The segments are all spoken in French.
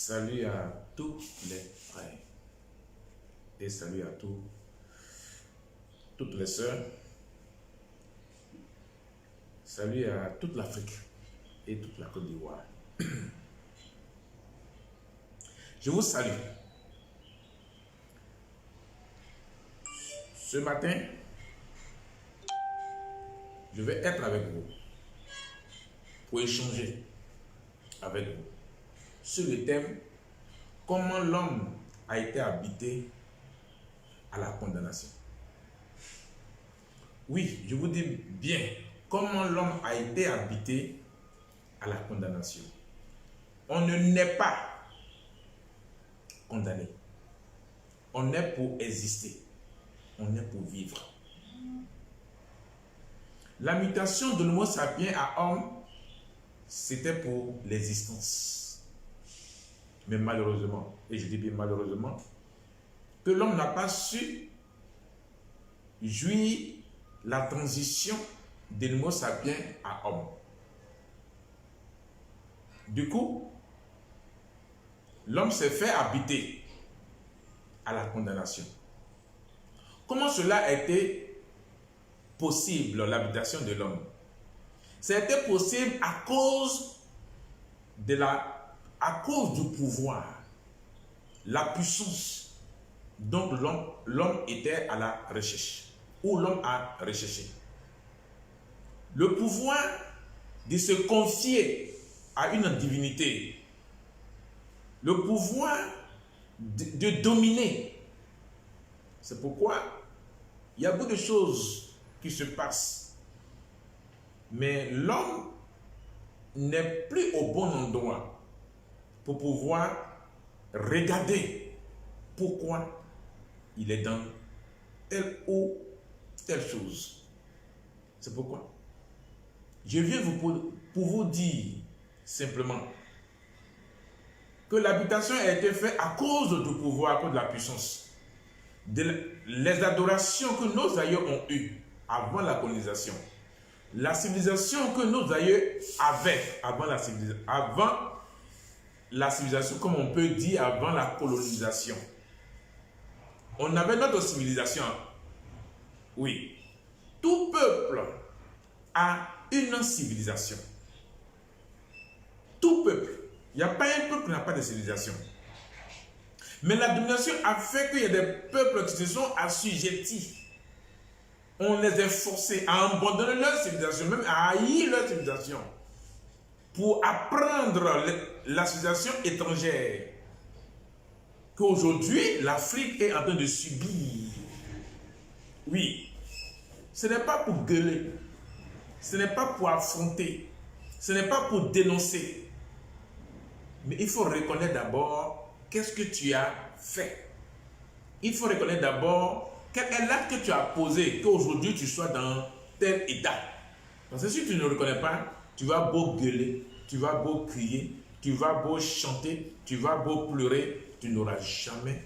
Salut à tous les frères et salut à toutes les sœurs. Salut à toute l'Afrique et toute la Côte d'Ivoire. Je vous salue. Ce matin, je vais être avec vous pour échanger avec vous sur le thème « Comment l'homme a été habité à la condamnation ». Oui, je vous dis bien, comment l'homme a été habité à la condamnation. On ne naît pas condamné. On est pour exister. On est pour vivre. La mutation de l'homo sapiens à homme, c'était pour l'existence. Mais malheureusement, et je dis bien malheureusement, que l'homme n'a pas su jouir la transition de l'homo sapiens à homme. Du coup, l'homme s'est fait habiter à la condamnation. Comment cela a été possible, l'habitation de l'homme? C'était possible à cause du pouvoir, la puissance dont l'homme était à la recherche, ou l'homme a recherché. Le pouvoir de se confier à une divinité, le pouvoir de dominer. C'est pourquoi il y a beaucoup de choses qui se passent. Mais l'homme n'est plus au bon endroit pour pouvoir regarder pourquoi il est dans telle ou telle chose. C'est pourquoi je viens pour vous dire simplement que l'habitation a été faite à cause du pouvoir, à cause de la puissance. Les adorations que nos aïeux ont eues avant la colonisation, la civilisation que nos aïeux avaient avant la civilisation, comme on peut dire avant la colonisation. On avait notre civilisation. Oui. Tout peuple a une civilisation. Tout peuple. Il n'y a pas un peuple qui n'a pas de civilisation. Mais la domination a fait qu'il y a des peuples qui se sont assujettis. On les a forcés à abandonner leur civilisation, même à haïr leur civilisation, pour apprendre la civilisation étrangère qu'aujourd'hui l'Afrique est en train de subir. Oui, ce n'est pas pour gueuler, ce n'est pas pour affronter, ce n'est pas pour dénoncer. Mais il faut reconnaître d'abord qu'est-ce que tu as fait. Il faut reconnaître d'abord quel est l'acte que tu as posé, qu'aujourd'hui tu sois dans tel état. Parce que si tu ne le reconnais pas, tu vas beau gueuler, tu vas beau crier, tu vas beau chanter, tu vas beau pleurer, tu n'auras jamais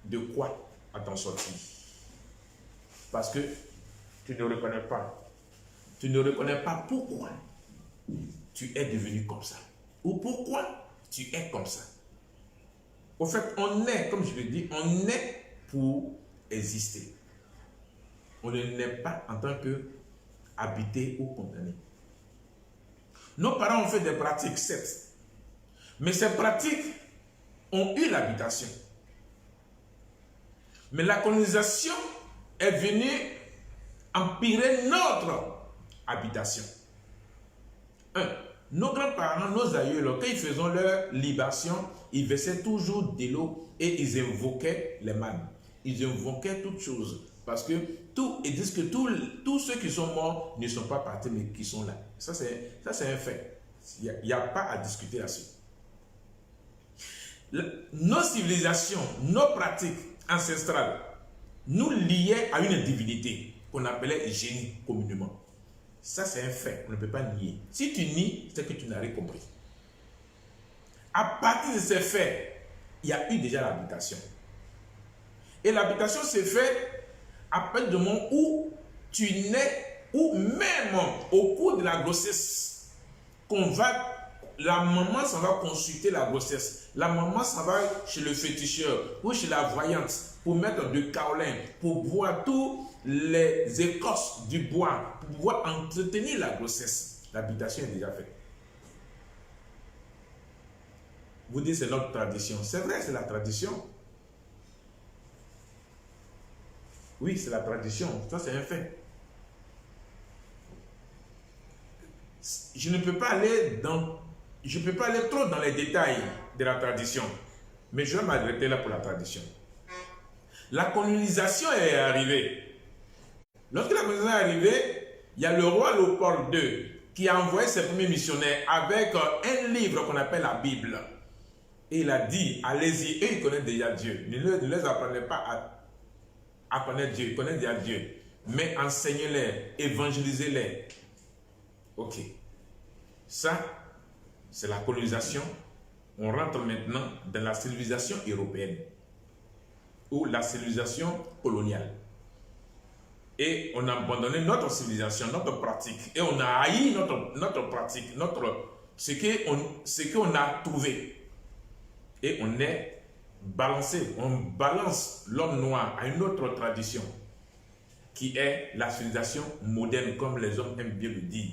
de quoi à t'en sortir. Parce que tu ne reconnais pas. Tu ne reconnais pas pourquoi tu es devenu comme ça. Ou pourquoi tu es comme ça. Au fait, on est, comme je le dis, on est pour exister. On ne naît pas en tant que habité ou condamné. Nos parents ont fait des pratiques, certes. Mais ces pratiques ont eu l'habitation. Mais la colonisation est venue empirer notre habitation. Nos grands-parents, nos aïeux, quand ils faisaient leur libation, ils versaient toujours de l'eau et ils invoquaient les mânes. Ils invoquaient toutes choses. Parce que ils disent que tous ceux qui sont morts ne sont pas partis, mais qui sont là. Ça, c'est un fait. Il n'y a pas à discuter là-dessus. Nos civilisations, nos pratiques ancestrales nous liaient à une divinité qu'on appelait génie communément. Ça, c'est un fait. On ne peut pas nier. Si tu nies, c'est que tu n'as rien compris. À partir de ces faits, il y a eu déjà l'habitation. Et l'habitation s'est faite à partir du moment où tu nais, ou même au cours de la grossesse, qu'on va la maman s'en va consulter la grossesse. La maman s'en va chez le féticheur ou chez la voyante pour mettre du kaolin, pour boire tous les écorces du bois, pour pouvoir entretenir la grossesse. L'habitation est déjà faite. Vous dites c'est notre tradition. C'est vrai, c'est la tradition. Oui, c'est la tradition. Ça, c'est un fait. Je ne peux pas aller trop dans les détails de la tradition, mais je vais m'arrêter là pour la tradition. La colonisation est arrivée. Lorsque la colonisation est arrivée, il y a le roi Léopold II qui a envoyé ses premiers missionnaires avec un livre qu'on appelle la Bible. Et il a dit, allez-y, eux ils connaissent déjà Dieu. Ne les apprenez pas à connaître Dieu, ils connaissent déjà Dieu. Mais enseignez-les, évangélisez-les. Ok. Ça, c'est la colonisation. On rentre maintenant dans la civilisation européenne ou la civilisation coloniale. Et on a abandonné notre civilisation, notre pratique. Et on a haï notre pratique, ce qu'on a trouvé. Et on est balancé, on balance l'homme noir à une autre tradition qui est la civilisation moderne, comme les hommes aiment bien le dire,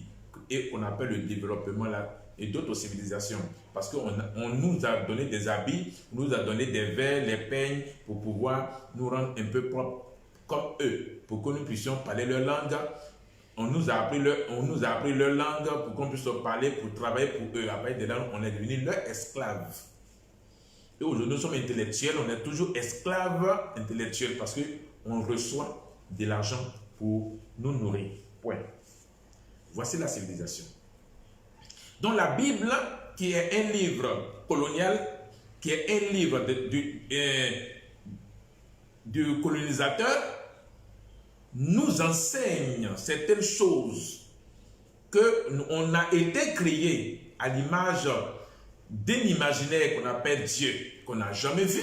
et on appelle le développement là, et d'autres civilisations. Parce qu'on nous a donné des habits, on nous a donné des verres, les peignes, pour pouvoir nous rendre un peu propres comme eux, pour que nous puissions parler leur langue. On nous a appris leur langue pour qu'on puisse parler, pour travailler pour eux. Après, on est devenu leurs esclaves. Et aujourd'hui, nous sommes intellectuels, on est toujours esclaves intellectuels parce qu'on reçoit de l'argent pour nous nourrir. Point. Voici la civilisation. Donc la Bible, qui est un livre colonial, qui est un livre du colonisateur, nous enseigne certaines choses qu'on a été créés à l'image d'un imaginaire qu'on appelle Dieu, qu'on n'a jamais vu,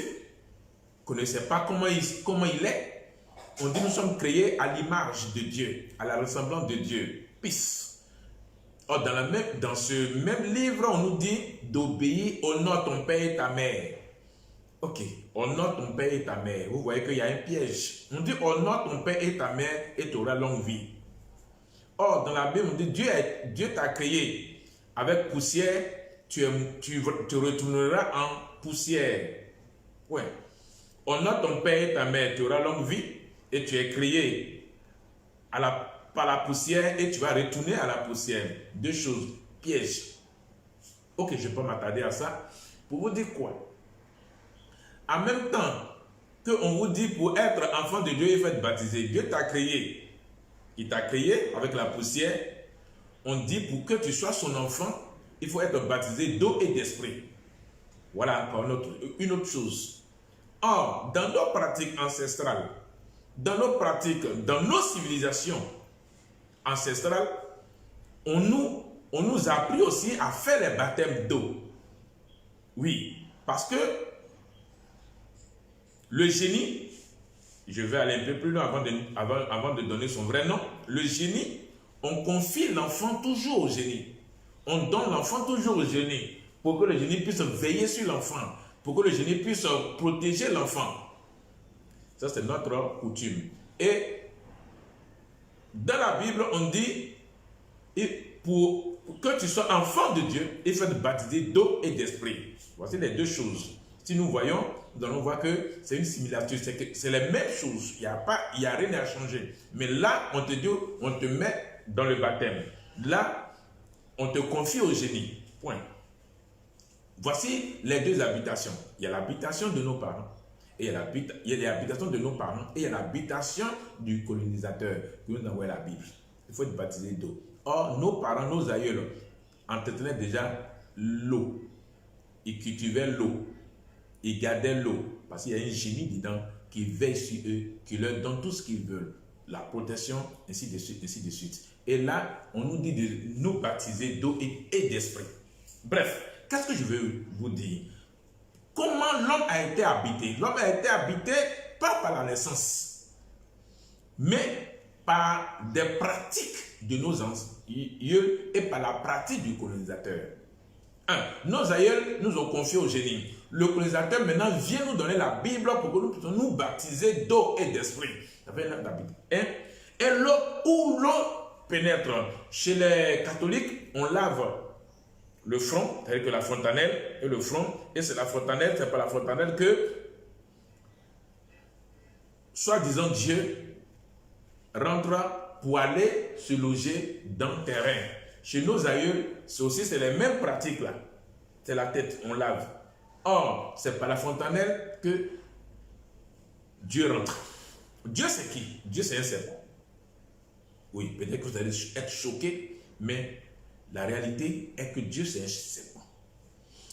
qu'on ne sait pas comment il est. On dit nous sommes créés à l'image de Dieu, à la ressemblance de Dieu. Peace. Or, dans ce même livre, on nous dit d'obéir, honore ton père et ta mère. Ok, honore ton père et ta mère. Vous voyez qu'il y a un piège. On dit honore ton père et ta mère et tu auras longue vie. Or, dans la Bible, on dit Dieu t'a créé avec poussière, tu retourneras en poussière. Ouais. Honore ton père et ta mère, tu auras longue vie et tu es créé par la poussière et tu vas retourner à la poussière. Deux choses, piège. Ok, je ne vais pas m'attarder à ça. Pour vous dire quoi? En même temps qu'on vous dit pour être enfant de Dieu, il faut être baptisé. Dieu t'a créé. Il t'a créé avec la poussière. On dit pour que tu sois son enfant, il faut être baptisé d'eau et d'esprit. Voilà encore une autre chose. Or, dans nos pratiques ancestrales, dans nos civilisations ancestrales, on nous a appris aussi à faire les baptêmes d'eau. Oui, parce que le génie, je vais aller un peu plus loin avant de donner son vrai nom, le génie, on confie l'enfant toujours au génie. On donne l'enfant toujours au génie pour que le génie puisse veiller sur l'enfant, pour que le génie puisse protéger l'enfant. Ça, c'est notre coutume. Et dans la Bible, on dit, pour que tu sois enfant de Dieu, il faut être baptisé d'eau et d'esprit. Voici les deux choses. Si nous voyons, nous allons voir que c'est une similitude, c'est les mêmes choses. Il n'y a rien à changer. Mais là, on te dit, on te met dans le baptême. Là, on te confie au génie. Point. Voici les deux habitations. Il y a l'habitation de nos parents. Et il y a l'habitation de nos parents et il y a l'habitation du colonisateur qui nous envoie la Bible. Il faut être baptisé d'eau. Or, nos parents, nos aïeuls entretenaient déjà l'eau. Ils cultivaient l'eau. Ils gardaient l'eau. Parce qu'il y a un génie dedans qui veille sur eux, qui leur donne tout ce qu'ils veulent. La protection, ainsi de suite, ainsi de suite. Et là, on nous dit de nous baptiser d'eau et d'esprit. Bref, qu'est-ce que je veux vous dire? Comment l'homme a été habité? L'homme a été habité pas par la naissance, mais par des pratiques de nos anciens et par la pratique du colonisateur. Nos aïeux nous ont confié au génie. Le colonisateur maintenant vient nous donner la Bible pour que nous puissions nous baptiser d'eau et d'esprit. Et l'eau où l'eau pénètre. Chez les catholiques, on lave le front, c'est-à-dire que la fontanelle et le front. Et c'est la fontanelle, c'est pas la fontanelle que, soi-disant Dieu, rentre pour aller se loger dans le terrain. Chez nos aïeux, c'est les mêmes pratiques là. C'est la tête, on lave. Or, c'est par la fontanelle que Dieu rentre. Dieu c'est qui? Dieu c'est un serpent. Oui, peut-être que vous allez être choqués, mais la réalité est que Dieu c'est un serpent.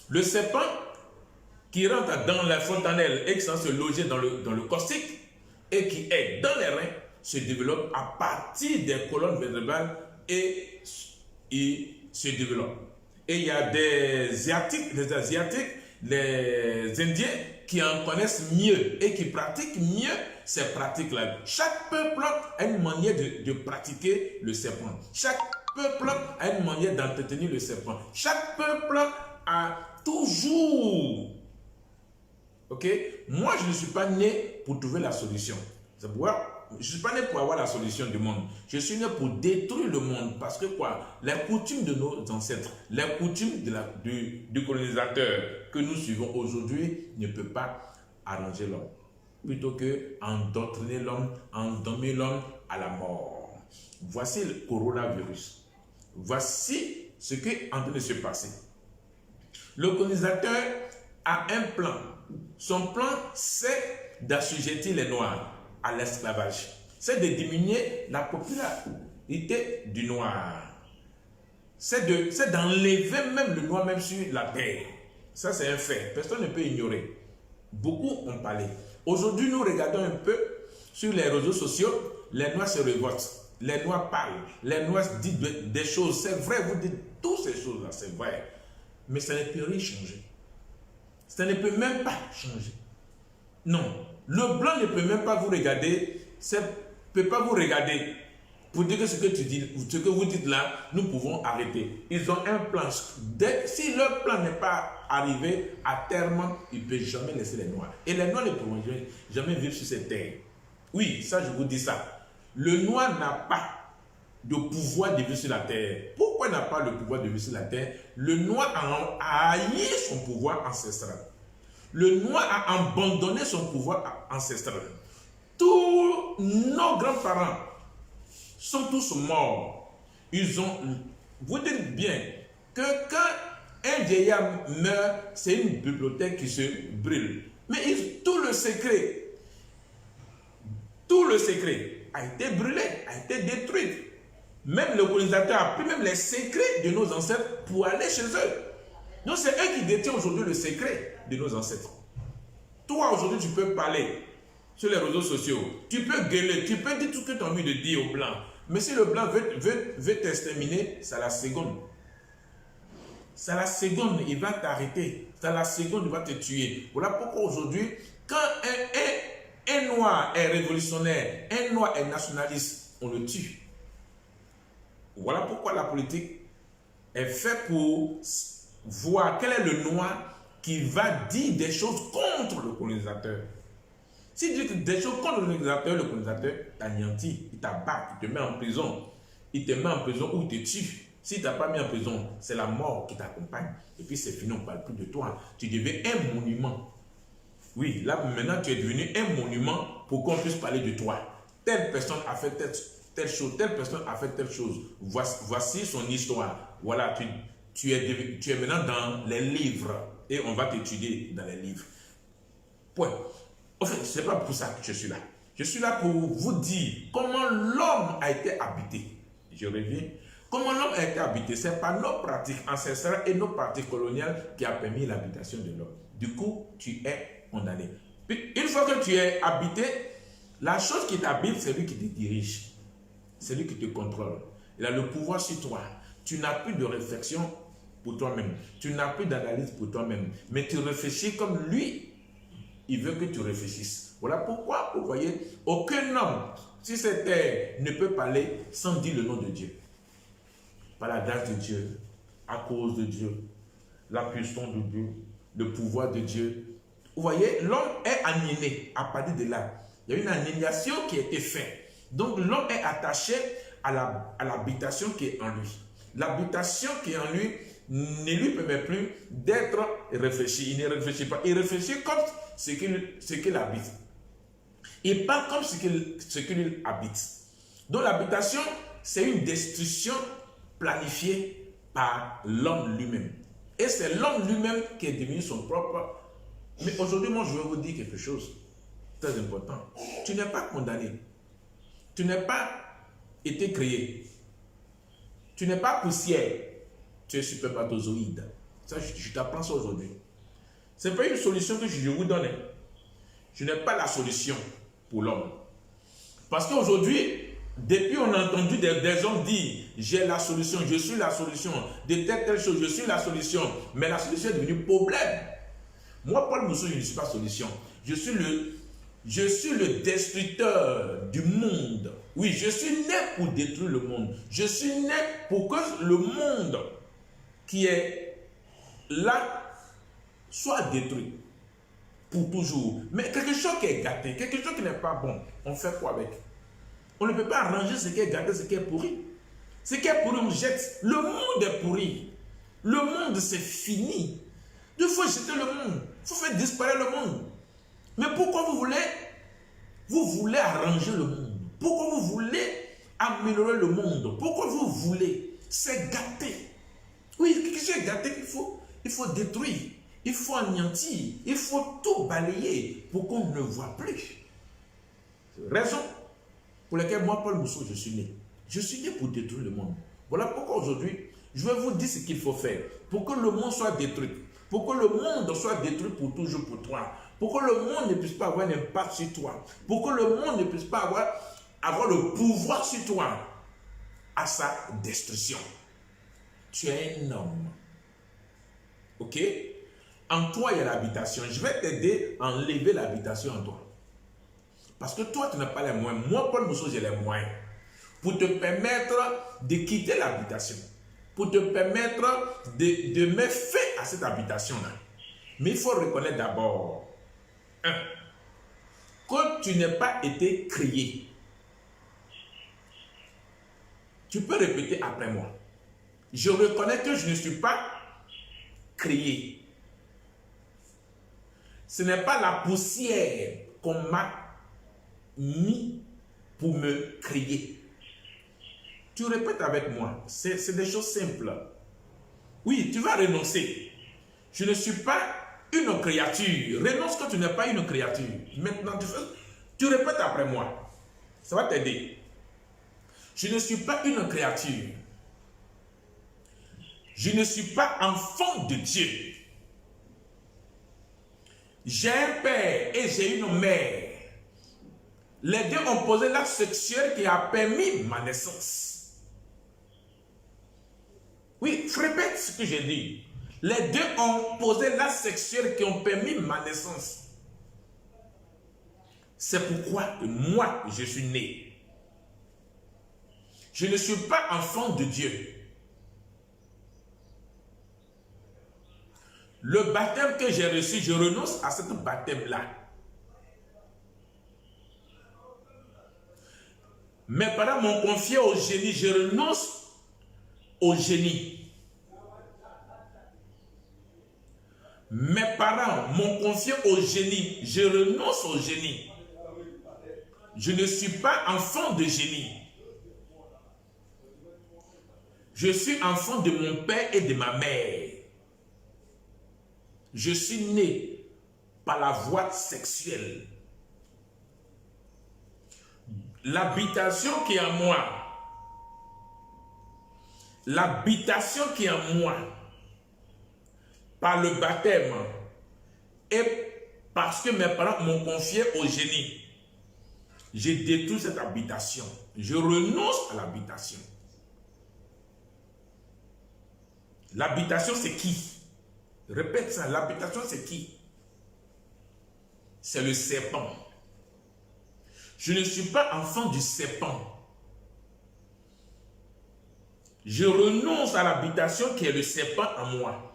Le serpent qui rentre dans la fontanelle et qui est censé se loger dans le caustique et qui est dans les reins se développe à partir des colonnes vertébrales et il se développe. Et il y a des Asiatiques, les Indiens qui en connaissent mieux et qui pratiquent mieux ces pratiques-là. Chaque peuple a une manière de pratiquer le serpent. Chaque peuple a une manière d'entretenir le serpent. Chaque peuple a toujours... Ok? Moi, je ne suis pas né pour trouver la solution. C'est pourquoi je ne suis pas né pour avoir la solution du monde. Je suis né pour détruire le monde. Parce que quoi? Les coutumes de nos ancêtres, les coutumes du colonisateur que nous suivons aujourd'hui ne peut pas arranger l'homme. Plutôt que endoctriner l'homme, endormir l'homme à la mort. Voici le coronavirus. Voici ce qui est en train de se passer. Le colonisateur a un plan. Son plan, c'est d'assujettir les Noirs à l'esclavage. C'est de diminuer la popularité du Noir. C'est d'enlever même le Noir même sur la terre. Ça, c'est un fait. Personne ne peut ignorer. Beaucoup ont parlé. Aujourd'hui, nous regardons un peu sur les réseaux sociaux. Les Noirs se révoltent. Les Noirs parlent. Les Noirs disent des choses. C'est vrai, vous dites toutes ces choses-là, c'est vrai. Mais ça ne peut rien changer. Ça ne peut même pas changer. Non. Le blanc ne peut même pas vous regarder. Ça ne peut pas vous regarder pour dire que ce que vous dites là, nous pouvons arrêter. Ils ont un plan. Si leur plan n'est pas arrivé, à terme, ils ne peuvent jamais laisser les Noirs. Et les Noirs ne pourront jamais vivre sur cette terre. Oui, ça, je vous dis ça. Le Noir n'a pas de pouvoir de vivre sur la terre. Pourquoi il n'a pas le pouvoir de vivre sur la terre? Le Noir a haï son pouvoir ancestral. Le Noir a abandonné son pouvoir ancestral. Tous nos grands-parents sont tous morts. Vous dites bien que quand un vieillard meurt, c'est une bibliothèque qui se brûle. Mais tout le secret a été brûlé, a été détruit. Même le colonisateur a pris même les secrets de nos ancêtres pour aller chez eux. Donc c'est eux qui détiennent aujourd'hui le secret de nos ancêtres. Toi aujourd'hui tu peux parler sur les réseaux sociaux, tu peux gueuler, tu peux dire tout ce que tu as envie de dire au blanc. Mais si le blanc veut t'exterminer, c'est la seconde. C'est la seconde, il va t'arrêter. C'est la seconde, il va te tuer. Voilà pourquoi aujourd'hui, quand un noir est révolutionnaire, un noir est nationaliste, on le tue. Voilà pourquoi la politique est faite pour voir quel est le noir qui va dire des choses contre le colonisateur. S'il dit des choses contre le colonisateur t'anéantit, il t'abat, il te met en prison. Il te met en prison ou il te tue. S'il ne t'a pas mis en prison, c'est la mort qui t'accompagne. Et puis c'est fini, on ne parle plus de toi. Tu deviens un monument. Oui, là maintenant tu es devenu un monument pour qu'on puisse parler de toi. Telle personne a fait telle chose, telle personne a fait telle chose. Voici son histoire. Voilà, tu es maintenant dans les livres et on va t'étudier dans les livres. Point. En fait, ce n'est pas pour ça que je suis là. Je suis là pour vous dire comment l'homme a été habité. Je reviens. Comment l'homme a été habité, c'est par nos pratiques ancestrales et nos pratiques coloniales qui a permis l'habitation de l'homme. Du coup, tu es condamné. Puis, une fois que tu es habité, la chose qui t'habite, c'est lui qui te dirige. C'est lui qui te contrôle. Il a le pouvoir sur toi. Tu n'as plus de réflexion pour toi-même. Tu n'as plus d'analyse pour toi-même. Mais tu réfléchis comme lui, il veut que tu réfléchisses. Voilà pourquoi, vous voyez, aucun homme, si cette terre, ne peut parler sans dire le nom de Dieu. Par la grâce de Dieu, à cause de Dieu. la puissance de Dieu, le pouvoir de Dieu. Vous voyez, l'homme est aliéné à partir de là. Il y a une aliénation qui a été faite. Donc l'homme est attaché à l'habitation qui est en lui. L'habitation qui est en lui ne lui permet plus d'être réfléchi. Il ne réfléchit pas. Il réfléchit comme ce qu'il habite. Il parle comme ce qu'il habite. Donc l'habitation, c'est une destruction planifiée par l'homme lui-même. Et c'est l'homme lui-même qui est devenu son propre. Mais aujourd'hui, moi, je vais vous dire quelque chose de très important. Tu n'es pas condamné. Tu n'es pas été créé. Tu n'es pas poussière. Tu es superpatozoïde. Ça, je t'apprends ça aujourd'hui. Ce n'est pas une solution que je vous donne. Je n'ai pas la solution pour l'homme. Parce qu'aujourd'hui, depuis on a entendu des hommes dire j'ai la solution, je suis la solution, de telle chose, je suis la solution. Mais la solution est devenue problème. Moi, Paul Mousseau, je ne suis pas solution. Je suis le destructeur du monde. Oui, je suis né pour détruire le monde. Je suis né pour que le monde qui est là soit détruit pour toujours. Mais quelque chose qui est gâté, quelque chose qui n'est pas bon, on fait quoi avec? On ne peut pas arranger ce qui est gâté, ce qui est pourri. Ce qui est pourri, on jette. Le monde est pourri. Le monde, c'est fini. Il faut jeter le monde. Il faut faire disparaître le monde. Mais pourquoi vous voulez arranger le monde? Pourquoi vous voulez améliorer le monde? Pourquoi vous voulez? C'est gâté. Oui, quelque chose est gâté qu'il faut détruire. Il faut anéantir. Il faut tout balayer pour qu'on ne voit plus. Raison pour laquelle moi, Paul Mousseau, je suis né. Je suis né pour détruire le monde. Voilà pourquoi aujourd'hui, je vais vous dire ce qu'il faut faire pour que le monde soit détruit. Pour que le monde soit détruit pour toujours pour toi. Pour que le monde ne puisse pas avoir un impact sur toi. Pour que le monde ne puisse pas avoir le pouvoir sur toi à sa destruction. Tu es un homme. Ok? En toi, il y a l'habitation. Je vais t'aider à enlever l'habitation en toi. Parce que toi, tu n'as pas les moyens. Moi, Paul Mousseau, j'ai les moyens. Pour te permettre de quitter l'habitation. Pour te permettre de mettre fin à cette habitation-là. Mais il faut reconnaître d'abord, que tu n'as pas été créé. Tu peux répéter après moi. Je reconnais que je ne suis pas créé. Ce n'est pas la poussière qu'on m'a mis pour me créer. Tu répètes avec moi. C'est des choses simples. Oui, tu vas renoncer. Je ne suis pas une créature. Renonce que tu n'es pas une créature. Maintenant, tu répètes après moi. Ça va t'aider. Je ne suis pas une créature. Je ne suis pas enfant de Dieu. J'ai un père et j'ai une mère. Les deux ont posé l'acte sexuel qui a permis ma naissance. Oui, répète ce que j'ai dit. Les deux ont posé l'acte sexuel qui ont permis ma naissance. C'est pourquoi moi, je suis né. Je ne suis pas enfant de Dieu. Le baptême que j'ai reçu, je renonce à ce baptême-là. Mes parents m'ont confié au génie, je renonce au génie. Mes parents m'ont confié au génie, je renonce au génie. Je ne suis pas enfant de génie. Je suis enfant de mon père et de ma mère. Je suis né par la voie sexuelle. L'habitation qui est en moi, l'habitation qui est en moi, par le baptême, et parce que mes parents m'ont confié au génie, j'ai détruit cette habitation. Je renonce à l'habitation. L'habitation, c'est qui? Répète ça, l'habitation, c'est qui? C'est le serpent. Je ne suis pas enfant du serpent. Je renonce à l'habitation qui est le serpent en moi.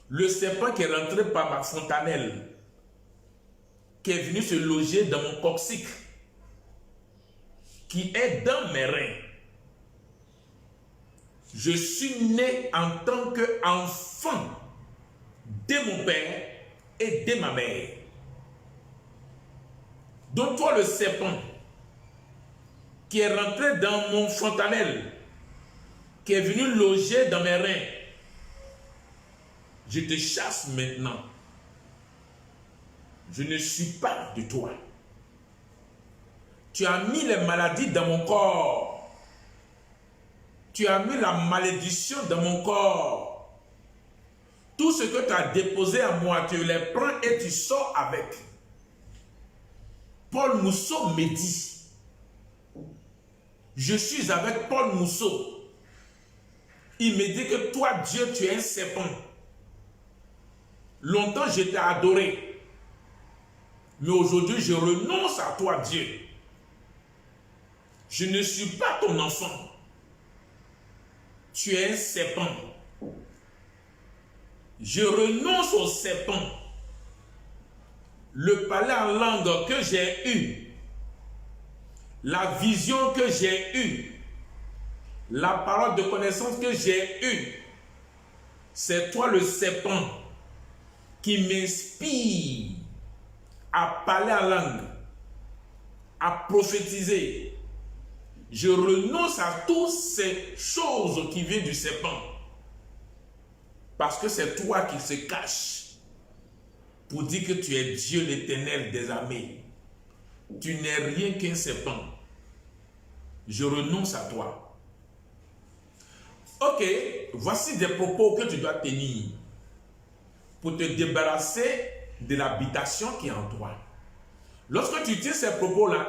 Le serpent qui est rentré par ma fontanelle, qui est venu se loger dans mon coccyx, qui est dans mes reins. Je suis né en tant qu'enfant de mon père et de ma mère. Donc toi, le serpent qui est rentré dans mon fontanelle, qui est venu loger dans mes reins, je te chasse maintenant. Je ne suis pas de toi. Tu as mis les maladies dans mon corps. Tu as mis la malédiction dans mon corps. Tout ce que tu as déposé à moi, tu les prends et tu sors avec. Paul Mousseau me dit, je suis avec Paul Mousseau. Il me dit que toi, Dieu, tu es un serpent. Longtemps, je t'ai adoré. Mais aujourd'hui, je renonce à toi, Dieu. Je ne suis pas ton enfant. Tu es un serpent. Je renonce au serpent. Le parler en langue que j'ai eu, la vision que j'ai eue, la parole de connaissance que j'ai eue, c'est toi le serpent qui m'inspire à parler en langue, à prophétiser. Je renonce à toutes ces choses qui viennent du serpent. Parce que c'est toi qui se cache pour dire que tu es Dieu l'Éternel des armées. Tu n'es rien qu'un serpent. Je renonce à toi. Ok, voici des propos que tu dois tenir pour te débarrasser de l'habitation qui est en toi. Lorsque tu tiens ces propos-là,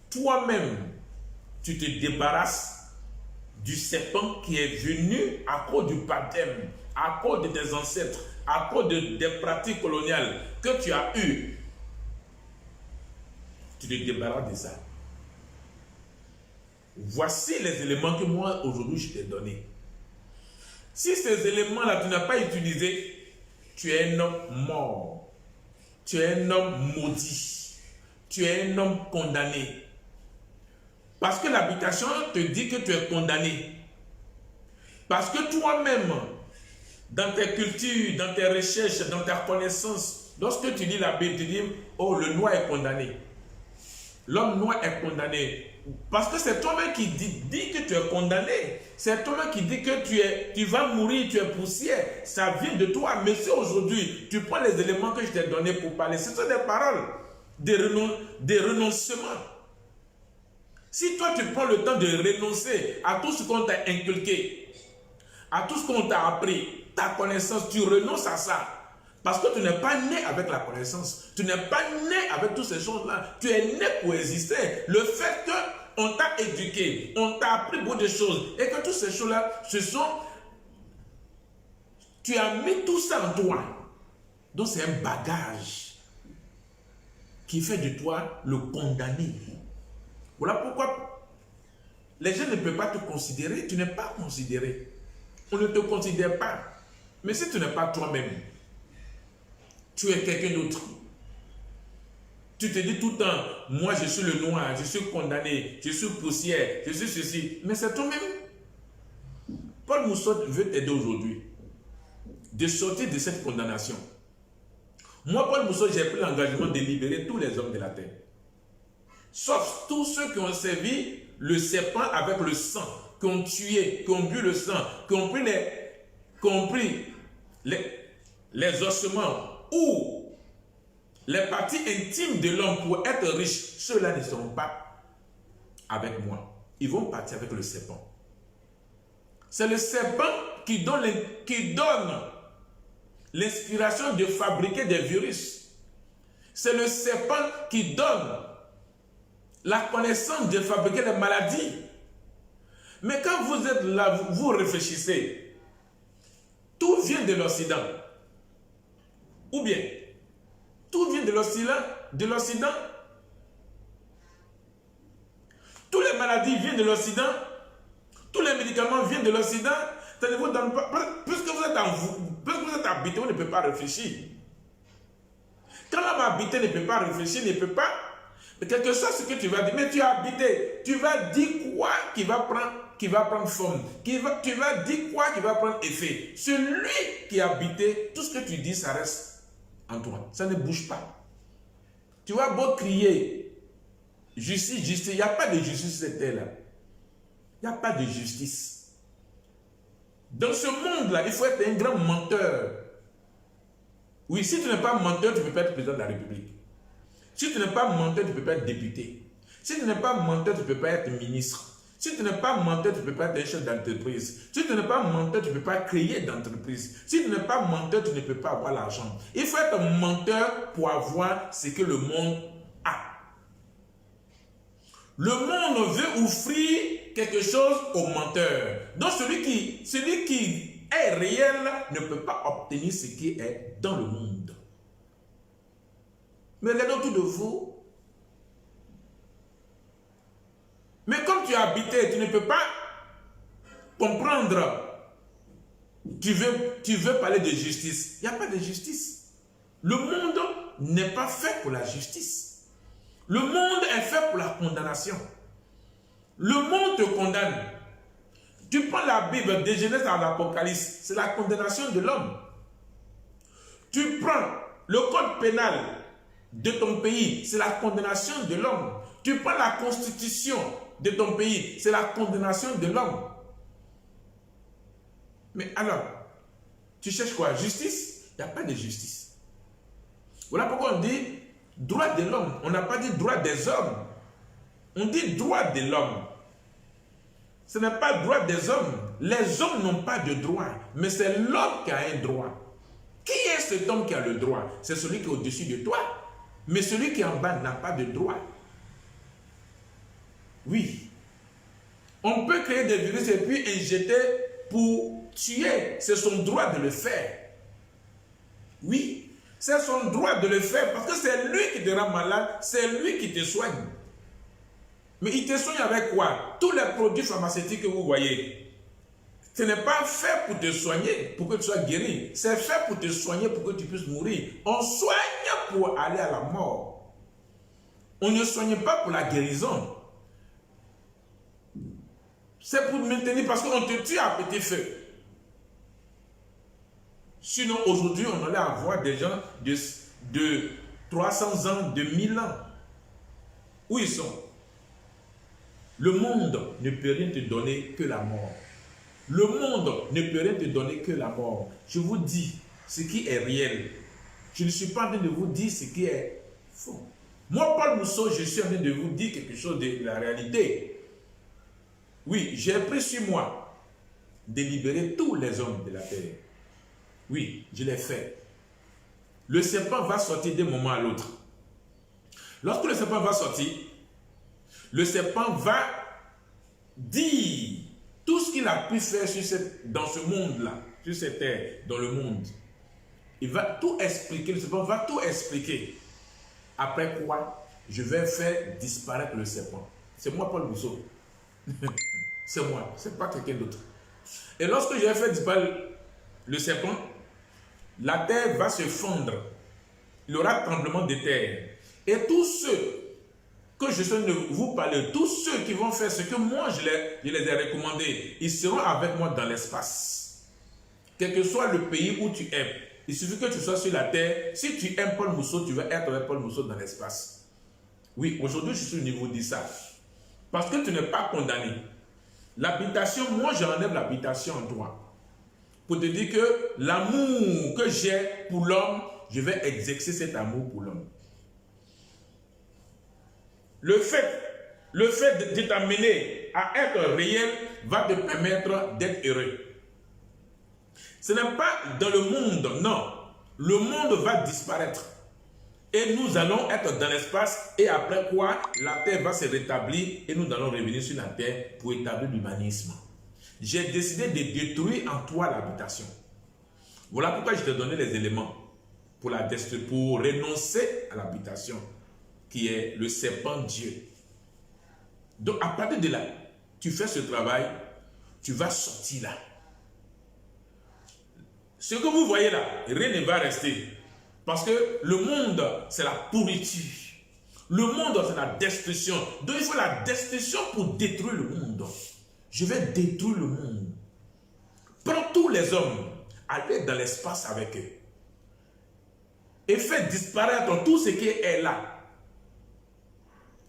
toi-même, tu te débarrasses du serpent qui est venu à cause du baptême, à cause de tes ancêtres, à cause des pratiques coloniales que tu as eues. Tu te débarrasses de ça. Voici les éléments que moi, aujourd'hui, je t'ai donnés. Si ces éléments-là, tu n'as pas utilisé, tu es un homme mort. Tu es un homme maudit. Tu es un homme condamné. Parce que l'habitation te dit que tu es condamné. Parce que toi-même, dans tes cultures, dans tes recherches, dans ta connaissance, lorsque tu lis la Bible, tu dis, oh, le noir est condamné. L'homme noir est condamné. Parce que c'est toi-même qui dis que tu es condamné. C'est toi-même qui dis que tu vas mourir, tu es poussière. Ça vient de toi. Mais si aujourd'hui, tu prends les éléments que je t'ai donnés pour parler, ce sont des paroles, des renoncements. Si toi, tu prends le temps de renoncer à tout ce qu'on t'a inculqué, à tout ce qu'on t'a appris, ta connaissance, tu renonces à ça. Parce que tu n'es pas né avec la connaissance. Tu n'es pas né avec toutes ces choses-là. Tu es né pour exister. Le fait qu'on t'a éduqué, on t'a appris beaucoup de choses, et que toutes ces choses-là, tu as mis tout ça en toi. Donc c'est un bagage qui fait de toi le condamné. Voilà pourquoi les gens ne peuvent pas te considérer. Tu n'es pas considéré. On ne te considère pas. Mais si tu n'es pas toi-même, tu es quelqu'un d'autre. Tu te dis tout le temps, moi je suis le noir, je suis condamné, je suis poussière, je suis ceci. Mais c'est toi-même. Paul Mousseau veut t'aider aujourd'hui de sortir de cette condamnation. Moi, Paul Mousseau, j'ai pris l'engagement de libérer tous les hommes de la terre. Sauf tous ceux qui ont servi le serpent avec le sang, qui ont tué, qui ont bu le sang, qui ont pris les ossements ou les parties intimes de l'homme pour être riche. Ceux-là ne seront pas avec moi. Ils vont partir avec le serpent. C'est le serpent qui donne l'inspiration de fabriquer des virus. C'est le serpent qui donne la connaissance de fabriquer des maladies. Mais quand vous êtes là, vous réfléchissez. Tout vient de l'Occident. Ou bien, tout vient de l'Occident. Toutes les maladies viennent de l'Occident. Tous les médicaments viennent de l'Occident. Puisque vous êtes habité, on ne peut pas réfléchir. Quand l'homme habité ne peut pas réfléchir, ne peut pas. Mais quelque chose, ce que tu vas dire, mais tu as habité, tu vas dire quoi qui va prendre forme, tu vas dire quoi qui va prendre effet. Celui qui a habité, tout ce que tu dis, ça reste en toi. Ça ne bouge pas. Tu vas beau crier, justice, justice, il n'y a pas de justice sur cette terre-là. Il n'y a pas de justice. Dans ce monde-là, il faut être un grand menteur. Oui, si tu n'es pas menteur, tu ne peux pas être président de la République. Si tu n'es pas menteur, tu ne peux pas être député. Si tu n'es pas menteur, tu ne peux pas être ministre. Si tu n'es pas menteur, tu ne peux pas être un chef d'entreprise. Si tu n'es pas menteur, tu ne peux pas créer d'entreprise. Si tu n'es pas menteur, tu ne peux pas avoir l'argent. Il faut être menteur pour avoir ce que le monde a. Le monde veut offrir quelque chose aux menteurs. Donc celui qui est réel ne peut pas obtenir ce qui est dans le monde. Mais regardez autour de vous. Mais comme tu as habité, tu ne peux pas comprendre. Tu veux parler de justice. Il n'y a pas de justice. Le monde n'est pas fait pour la justice. Le monde est fait pour la condamnation. Le monde te condamne. Tu prends la Bible de Genèse à l'Apocalypse, c'est la condamnation de l'homme. Tu prends le code pénal de ton pays, c'est la condamnation de l'homme. Tu prends la constitution de ton pays, c'est la condamnation de l'homme. Mais alors, tu cherches quoi? Justice? Il n'y a pas de justice. Voilà pourquoi on dit droit de l'homme. On n'a pas dit droit des hommes. On dit droit de l'homme. Ce n'est pas droit des hommes. Les hommes n'ont pas de droit, mais c'est l'homme qui a un droit. Qui est cet homme qui a le droit? C'est celui qui est au-dessus de toi. Mais celui qui est en bas n'a pas de droit. Oui. On peut créer des virus et puis injecter pour tuer. C'est son droit de le faire. Oui. C'est son droit de le faire parce que c'est lui qui te rend malade, c'est lui qui te soigne. Mais il te soigne avec quoi? Tous les produits pharmaceutiques que vous voyez. Ce n'est pas fait pour te soigner, pour que tu sois guéri. C'est fait pour te soigner, pour que tu puisses mourir. On soigne pour aller à la mort. On ne soigne pas pour la guérison. C'est pour maintenir, parce qu'on te tue à petit feu. Sinon, aujourd'hui, on allait avoir des gens de 300 ans, de 1000 ans. Où ils sont? Le monde ne peut rien te donner que la mort. Le monde ne peut rien te donner que la mort. Je vous dis ce qui est réel. Je ne suis pas en train de vous dire ce qui est faux. Moi, Paul Mousseau, je suis en train de vous dire quelque chose de la réalité. Oui, j'ai pris sur moi de libérer tous les hommes de la terre. Oui, je l'ai fait. Le serpent va sortir d'un moment à l'autre. Lorsque le serpent va sortir, le serpent va dire tout ce qu'il a pu faire dans ce monde-là, sur cette terre, dans le monde. Il va tout expliquer, le serpent va tout expliquer. Après quoi, je vais faire disparaître le serpent. C'est moi, Paul Mousseau. C'est moi, c'est pas quelqu'un d'autre. Et lorsque je vais faire disparaître le serpent, la terre va se fondre. Il y aura tremblement de terre. Et tous ceux que je suis en train de vous parler, tous ceux qui vont faire ce que moi je les ai recommandés, ils seront avec moi dans l'espace. Quel que soit le pays où tu es, il suffit que tu sois sur la terre. Si tu aimes Paul Mousseau, tu vas être avec Paul Mousseau dans l'espace. Oui, aujourd'hui je suis au niveau de ça. Parce que tu n'es pas condamné. L'habitation, moi j'enlève l'habitation en toi. Pour te dire que l'amour que j'ai pour l'homme, je vais exercer cet amour pour l'homme. Le fait de t'amener à être réel va te permettre d'être heureux. Ce n'est pas dans le monde, non. Le monde va disparaître. Et nous allons être dans l'espace et après quoi, la terre va se rétablir et nous allons revenir sur la terre pour établir l'humanisme. J'ai décidé de détruire en toi l'habitation. Voilà pourquoi je t'ai donné les éléments pour renoncer à l'habitation qui est le serpent Dieu. Donc à partir de là, tu fais ce travail, tu vas sortir là. Ce que vous voyez là, rien ne va rester. Parce que le monde, c'est la pourriture. Le monde, c'est la destruction. Donc il faut la destruction pour détruire le monde. Je vais détruire le monde. Prends tous les hommes, allez dans l'espace avec eux. Et faites disparaître tout ce qui est là.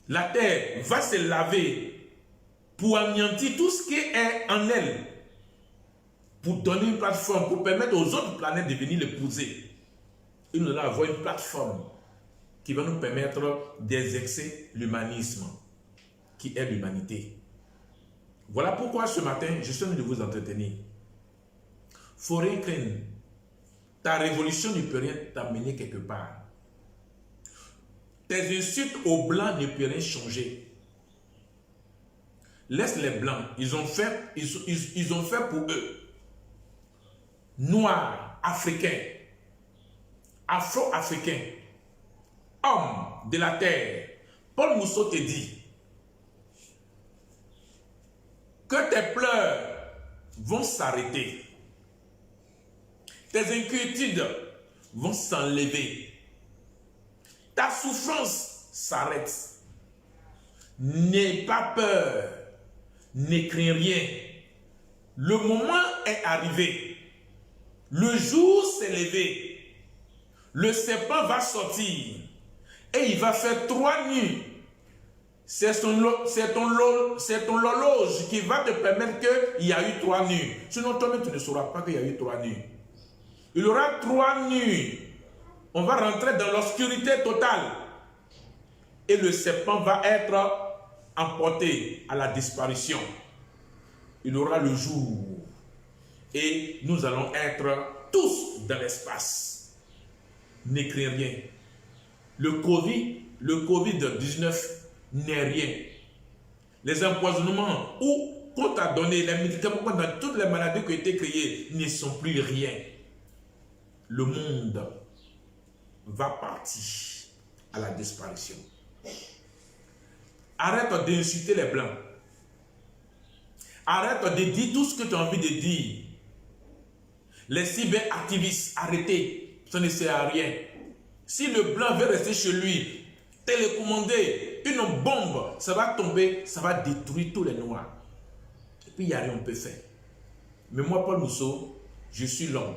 La terre va se laver pour anéantir tout ce qui est en elle. Pour donner une plateforme, pour permettre aux autres planètes de venir l'épouser. Et nous allons avoir une plateforme qui va nous permettre d'exercer l'humanisme, qui est l'humanité. Voilà pourquoi ce matin, je suis en train de vous entretenir. Faut rien craindre. Ta révolution ne peut rien t'amener quelque part. Tes insultes aux blancs ne peuvent rien changer. Laisse les blancs. Ils ont fait pour eux. Noirs, africains, afro-africains, hommes de la terre. Paul Mousseau te dit que tes pleurs vont s'arrêter. Tes inquiétudes vont s'enlever. Ta souffrance s'arrête. N'aie pas peur. Ne crains rien. Le moment est arrivé. Le jour s'est levé. Le serpent va sortir. Et il va faire 3 nuits. C'est ton horloge qui va te permettre qu'il y a eu 3 nuits. Sinon, toi-même, tu ne sauras pas qu'il y a eu 3 nuits. Il y aura 3 nuits. On va rentrer dans l'obscurité totale. Et le serpent va être emporté à la disparition. Il y aura le jour. Et nous allons être tous dans l'espace. Ne crains rien. Le Covid-19 n'est rien. Les empoisonnements ou qu'on t'a donné, les médicaments dans toutes les maladies qui ont été créées ne sont plus rien. Le monde va partir à la disparition. Arrête d'insulter les blancs. Arrête de dire tout ce que tu as envie de dire. Les cyberactivistes, arrêtez. Ça ne sert à rien. Si le blanc veut rester chez lui, télécommander une bombe, ça va tomber, ça va détruire tous les noirs. Et puis il n'y a rien qu'on peut faire. Mais moi, Paul Mousseau, je suis l'homme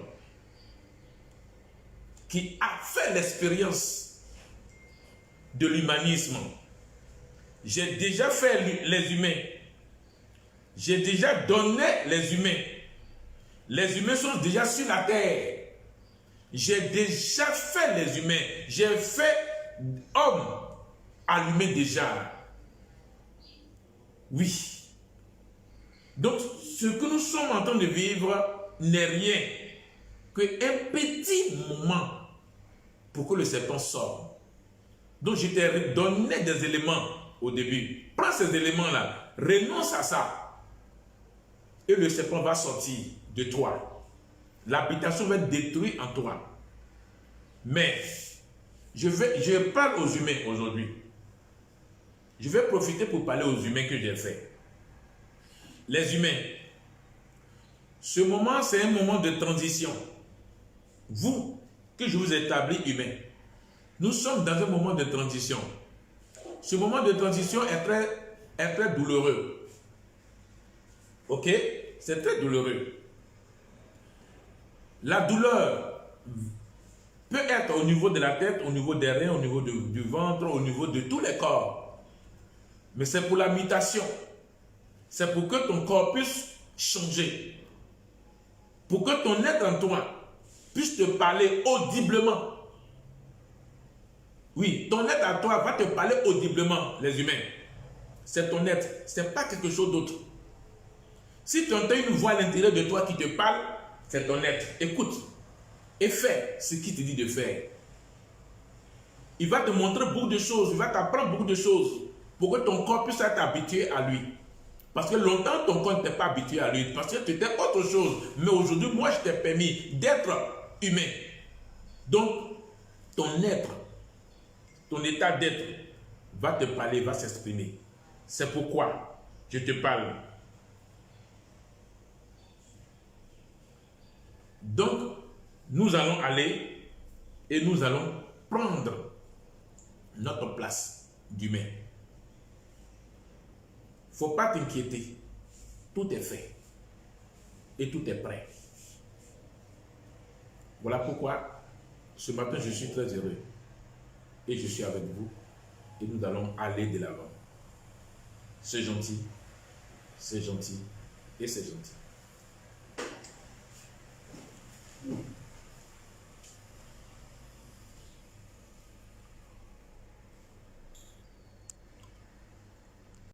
qui a fait l'expérience de l'humanisme. J'ai déjà fait les humains. J'ai déjà donné les humains. Les humains sont déjà sur la terre. J'ai déjà fait les humains. J'ai fait homme allumé déjà. Oui. Donc, ce que nous sommes en train de vivre n'est rien qu'un petit moment pour que le serpent sorte. Donc, je t'ai donné des éléments au début. Prends ces éléments-là. Renonce à ça. Et le serpent va sortir de toi. L'habitation va être détruite en toi. Mais, je parle aux humains aujourd'hui. Je vais profiter pour parler aux humains que j'ai fait. Les humains, ce moment, c'est un moment de transition. Vous, que je vous établis humains, nous sommes dans un moment de transition. Ce moment de transition est très douloureux. Ok? C'est très douloureux. La douleur peut être au niveau de la tête, au niveau des reins, au niveau du ventre, au niveau de tous les corps. Mais c'est pour la mutation. C'est pour que ton corps puisse changer. Pour que ton être en toi puisse te parler audiblement. Oui, ton être en toi va te parler audiblement, les humains. C'est ton être, ce n'est pas quelque chose d'autre. Si tu entends une voix à l'intérieur de toi qui te parle, c'est ton être. Écoute et fais ce qu'il te dit de faire. Il va te montrer beaucoup de choses, il va t'apprendre beaucoup de choses pour que ton corps puisse être habitué à lui. Parce que longtemps, ton corps n'était pas habitué à lui, parce que tu étais autre chose. Mais aujourd'hui, moi, je t'ai permis d'être humain. Donc, ton être, ton état d'être va te parler, va s'exprimer. C'est pourquoi je te parle. Donc, nous allons aller et nous allons prendre notre place d'humain. Il ne faut pas t'inquiéter. Tout est fait. Et tout est prêt. Voilà pourquoi ce matin je suis très heureux. Et je suis avec vous. Et nous allons aller de l'avant. C'est gentil. C'est gentil. Et c'est gentil.